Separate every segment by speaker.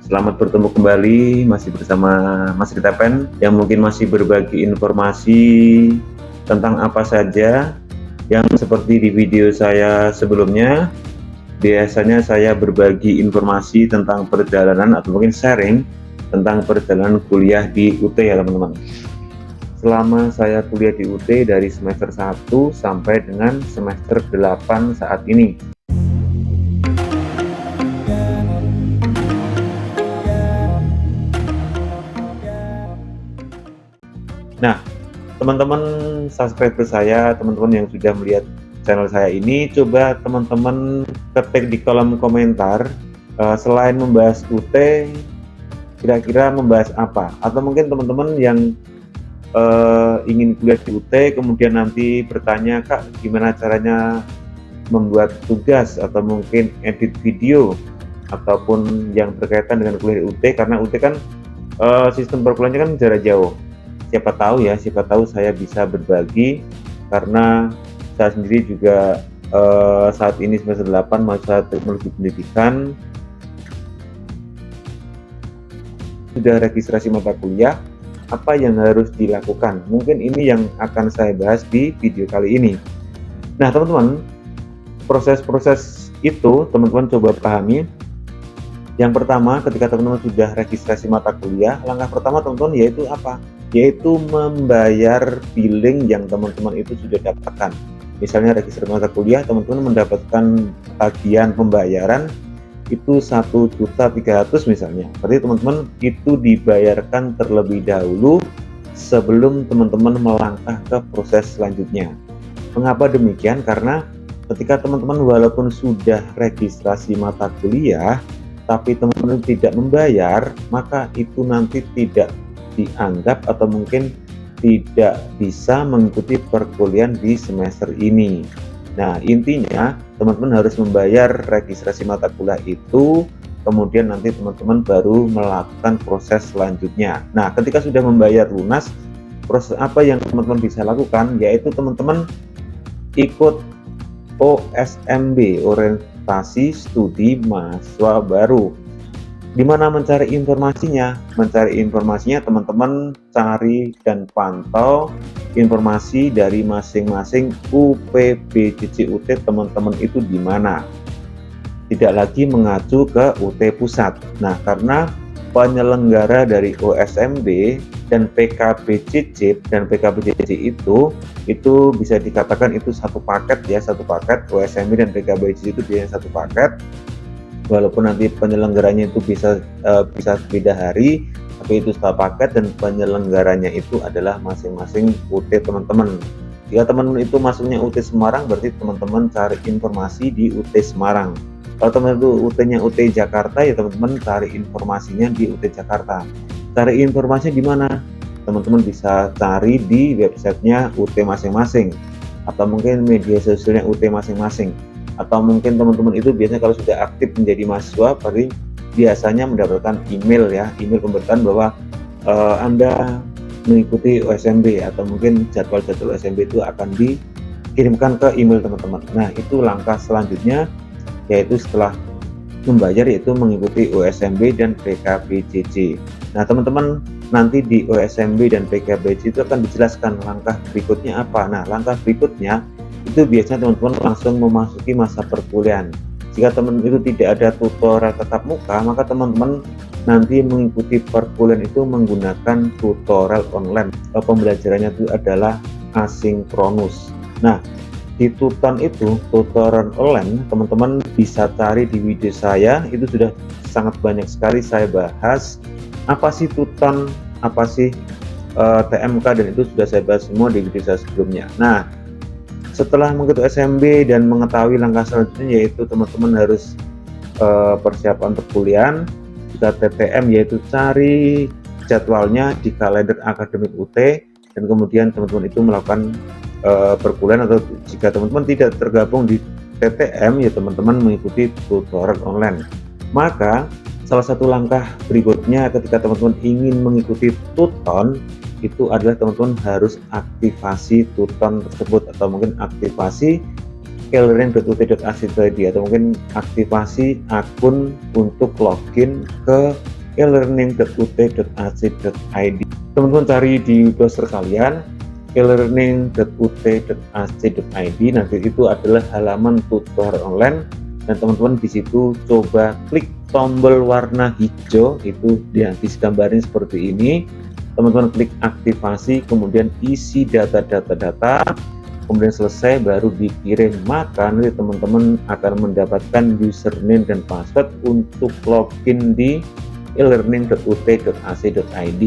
Speaker 1: Selamat bertemu kembali, masih bersama Mas Rita Pen yang mungkin masih berbagi informasi tentang apa saja yang seperti di video saya sebelumnya. Biasanya saya berbagi informasi tentang perjalanan atau mungkin sharing tentang perjalanan kuliah di UT ya teman-teman. Selama saya kuliah di UT dari semester 1 sampai dengan semester 8 saat ini. Nah, teman-teman subscriber saya, teman-teman yang sudah melihat channel saya ini, coba teman-teman ketik di kolom komentar, selain membahas UT, kira-kira membahas apa? Atau mungkin teman-teman yang ingin kuliah di UT, kemudian nanti bertanya, Kak, gimana caranya membuat tugas atau mungkin edit video, ataupun yang berkaitan dengan kuliah di UT, karena UT kan sistem perkuliahannya kan jarak jauh. Siapa tahu saya bisa berbagi, karena saya sendiri juga saat ini semester 8 mahasiswa teknologi pendidikan, sudah registrasi mata kuliah, apa yang harus dilakukan? Mungkin ini yang akan saya bahas di video kali ini. Nah teman-teman, proses-proses itu teman-teman coba pahami. Yang pertama, ketika teman-teman sudah registrasi mata kuliah, langkah pertama teman-teman yaitu apa? Yaitu membayar billing yang teman-teman itu sudah dapatkan. Misalnya registrasi mata kuliah, teman-teman mendapatkan tagihan pembayaran itu 1.300.000 misalnya. Berarti teman-teman itu dibayarkan terlebih dahulu sebelum teman-teman melangkah ke proses selanjutnya. Mengapa demikian? Karena ketika teman-teman walaupun sudah registrasi mata kuliah, tapi teman-teman tidak membayar, maka itu nanti tidak dianggap atau mungkin tidak bisa mengikuti perkuliahan di semester ini. Nah intinya teman-teman harus membayar registrasi mata kuliah itu, kemudian nanti teman-teman baru melakukan proses selanjutnya. Nah ketika sudah membayar lunas, proses apa yang teman-teman bisa lakukan, yaitu teman-teman ikut OSMB, orientasi studi mahasiswa baru. Di mana mencari informasinya? Mencari informasinya teman-teman cari dan pantau informasi dari masing-masing UPBJJ UT teman-teman itu di mana. Tidak lagi mengacu ke UT pusat. Nah, karena penyelenggara dari OSMB dan PKBJJ dan PKBJJ itu bisa dikatakan itu satu paket ya, satu paket. OSMB dan PKBJJ itu biasanya satu paket. Walaupun nanti penyelenggaranya itu bisa beda hari, tapi itu satu paket dan penyelenggaranya itu adalah masing-masing UT teman-teman. Jika teman-teman itu masuknya UT Semarang, berarti teman-teman cari informasi di UT Semarang. Kalau teman-teman itu UT-nya UT Jakarta, ya teman-teman cari informasinya di UT Jakarta. Cari informasinya di mana? Teman-teman bisa cari di websitenya UT masing-masing, atau mungkin media sosialnya UT masing-masing. Atau mungkin teman-teman itu biasanya kalau sudah aktif menjadi mahasiswa, berarti biasanya mendapatkan email ya, email pemberitahuan bahwa Anda mengikuti OSMB, atau mungkin jadwal-jadwal OSMB itu akan dikirimkan ke email teman-teman. Nah itu langkah selanjutnya, yaitu setelah membayar, yaitu mengikuti OSMB dan PKBJJ. Nah teman-teman, nanti di OSMB dan PKBJJ itu akan dijelaskan langkah berikutnya apa. Nah langkah berikutnya itu biasanya teman-teman langsung memasuki masa perkuliahan. Jika teman itu tidak ada tutorial tatap muka, maka teman-teman nanti mengikuti perkuliahan itu menggunakan tutorial online. Pembelajarannya itu adalah asinkronus. Nah di Tuton itu, tutorial online, teman-teman bisa cari di video saya, itu sudah sangat banyak sekali saya bahas apa sih Tuton, apa sih TMK, dan itu sudah saya bahas semua di video saya sebelumnya. Nah setelah mengikuti SMB dan mengetahui langkah selanjutnya, yaitu teman-teman harus persiapan perkuliahan. Jika TTM, yaitu cari jadwalnya di kalender akademik UT, dan kemudian teman-teman itu melakukan perkuliahan. Atau jika teman-teman tidak tergabung di TTM, ya teman-teman mengikuti tutorial online. Maka salah satu langkah berikutnya ketika teman-teman ingin mengikuti Tuton itu adalah teman-teman harus aktivasi Tuton tersebut, atau mungkin aktivasi keleren.ut.ac.id, atau mungkin aktivasi akun untuk login ke e-learning.ut.ac.id. Teman-teman cari di browser kalian e-learning.ut.ac.id, nanti itu adalah halaman tutor online, dan teman-teman di situ coba klik tombol warna hijau itu yang digambarin seperti ini. Teman-teman klik aktivasi, kemudian isi data, kemudian selesai baru dikirim, maka nanti teman-teman akan mendapatkan username dan password untuk login di e-learning.ut.ac.id.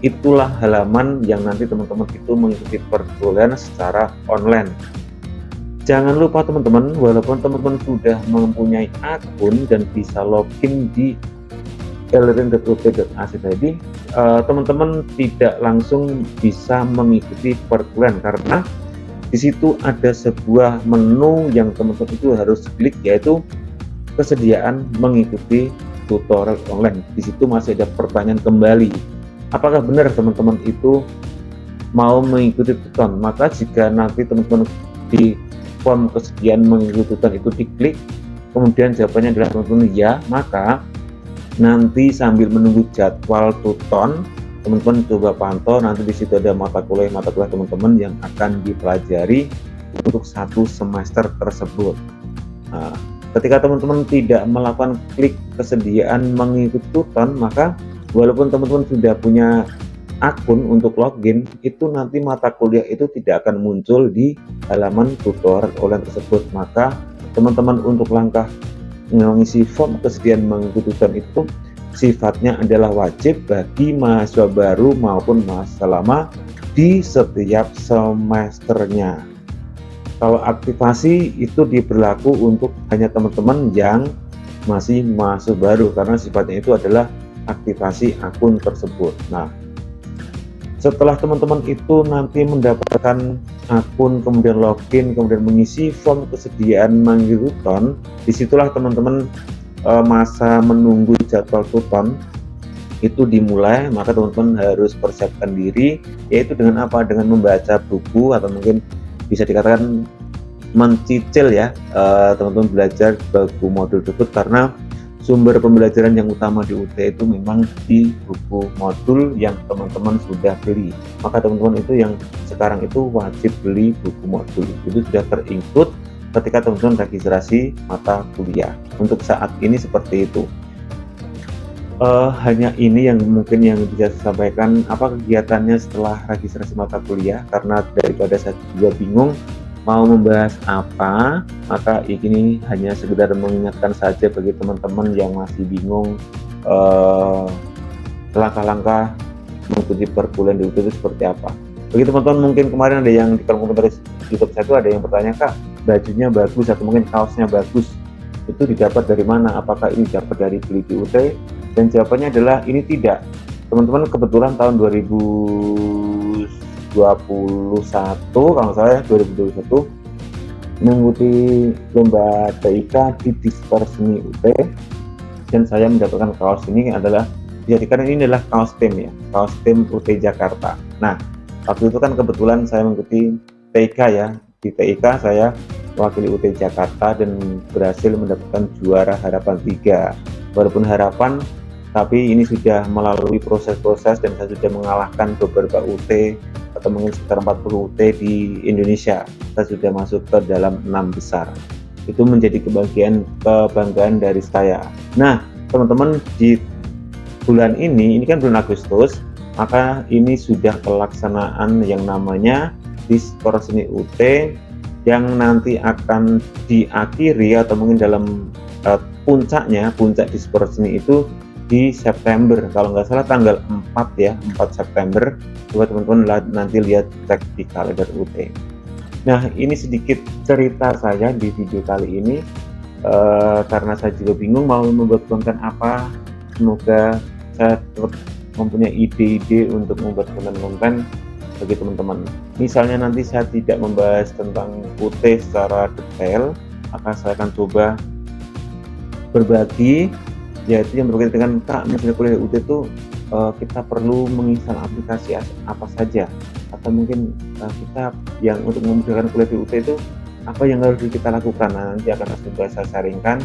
Speaker 1: Itulah halaman yang nanti teman-teman itu mengikuti perkuliahan secara online. Jangan lupa teman-teman, walaupun teman-teman sudah mempunyai akun dan bisa login di e-learning.ut.ac.id, teman-teman tidak langsung bisa mengikuti perkuliahan karena di situ ada sebuah menu yang teman-teman itu harus klik, yaitu kesediaan mengikuti tutorial online. Di situ masih ada pertanyaan kembali. Apakah benar teman-teman itu mau mengikuti tutorial? Maka jika nanti teman-teman di form kesediaan mengikuti tutorial itu diklik, kemudian jawabannya adalah teman-teman ya, maka nanti sambil menunggu jadwal tuton, teman-teman coba pantau, nanti di situ ada mata kuliah teman-teman yang akan dipelajari untuk 1 semester tersebut. Nah, ketika teman-teman tidak melakukan klik kesediaan mengikuti tuton, maka walaupun teman-teman sudah punya akun untuk login, itu nanti mata kuliah itu tidak akan muncul di halaman tutorial online tersebut. Maka teman-teman untuk langkah mengisi form kesediaan mengikuti tutorial itu sifatnya adalah wajib bagi mahasiswa baru maupun mahasiswa lama di setiap semesternya. Kalau aktivasi itu diberlaku untuk hanya teman-teman yang masih mahasiswa baru, karena sifatnya itu adalah aktivasi akun tersebut. Nah, setelah teman-teman itu nanti mendapatkan akun, kemudian login, kemudian mengisi form kesediaan mengikuti tuton, disitulah teman-teman masa menunggu jadwal tuton itu dimulai. Maka teman-teman harus persiapkan diri, yaitu dengan apa? Dengan membaca buku, atau mungkin bisa dikatakan mencicil ya, teman-teman belajar buku modul tersebut, karena sumber pembelajaran yang utama di UT itu memang di buku modul yang teman-teman sudah beli. Maka teman-teman itu yang sekarang itu wajib beli buku modul, itu sudah ter-include ketika teman-teman registrasi mata kuliah. Untuk saat ini seperti itu. Hanya ini yang mungkin yang bisa saya sampaikan, apa kegiatannya setelah registrasi mata kuliah, karena daripada saya juga bingung mau membahas apa, maka ini hanya sekedar mengingatkan saja bagi teman-teman yang masih bingung langkah-langkah mengikuti perkuliahan di UT itu seperti apa. Bagi teman-teman mungkin kemarin ada yang di kolom komentar YouTube saya itu ada yang bertanya, Kak, bajunya bagus atau mungkin kaosnya bagus, itu didapat dari mana? Apakah ini dapat dari beli di UT? Dan jawabannya adalah ini tidak. Teman-teman kebetulan tahun 2021 kalau saya 2021 mengikuti lomba TIK di Dispar Seni UT, dan saya mendapatkan kaos ini adalah dijadikan ini adalah kaos tim ya, kaos tim UT Jakarta. Nah, waktu itu kan kebetulan saya mengikuti TIK ya, di TIK saya mewakili UT Jakarta dan berhasil mendapatkan juara harapan 3. Walaupun harapan, tapi ini sudah melalui proses-proses dan saya sudah mengalahkan beberapa UT atau mungkin sekitar 40 UT di Indonesia. Saya sudah masuk ke dalam 6 besar. Itu menjadi kebanggaan dari saya. Nah, teman-teman, di bulan ini kan bulan Agustus, maka ini sudah pelaksanaan yang namanya Dispar Seni UT yang nanti akan diakhiri atau mungkin dalam puncak Dispar Seni itu di September, kalau nggak salah tanggal 4 ya, 4 September. Coba teman-teman nanti lihat, cek di kalender UT. Nah, ini sedikit cerita saya di video kali ini, karena saya juga bingung mau membuat konten apa. Semoga saya tetap mempunyai ide-ide untuk membuat konten-konten bagi teman-teman. Misalnya nanti saya tidak membahas tentang UT secara detail, maka saya akan coba berbagi, yaitu yang berkaitan dengan, Kak, misalnya kuliah UT itu kita perlu menginstal aplikasi apa saja, atau mungkin kita yang untuk memudahkan kuliah di UT itu apa yang harus kita lakukan. Nah, nanti akan saya sharingkan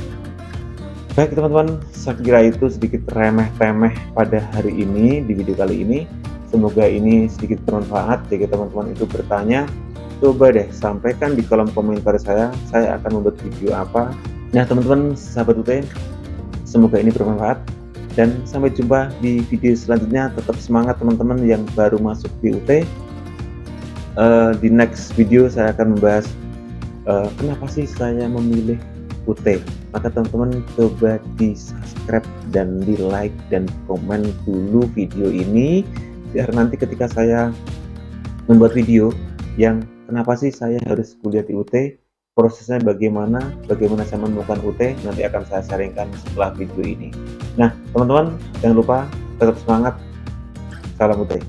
Speaker 1: Baik teman-teman, saya kira itu sedikit remeh-temeh pada hari ini di video kali ini. Semoga ini sedikit bermanfaat jika teman-teman itu bertanya. Coba deh sampaikan di kolom komentar saya akan membuat video apa. Nah teman-teman, sahabat UT, semoga ini bermanfaat dan sampai jumpa di video selanjutnya. Tetap semangat teman-teman yang baru masuk di UT. Di next video saya akan membahas kenapa sih saya memilih UT. Maka teman-teman coba di subscribe dan di like dan komen dulu video ini, biar nanti ketika saya membuat video yang kenapa sih saya harus kuliah di UT, prosesnya bagaimana saya menemukan UT, nanti akan saya sharingkan setelah video ini. Nah teman-teman, jangan lupa tetap semangat, salam UT.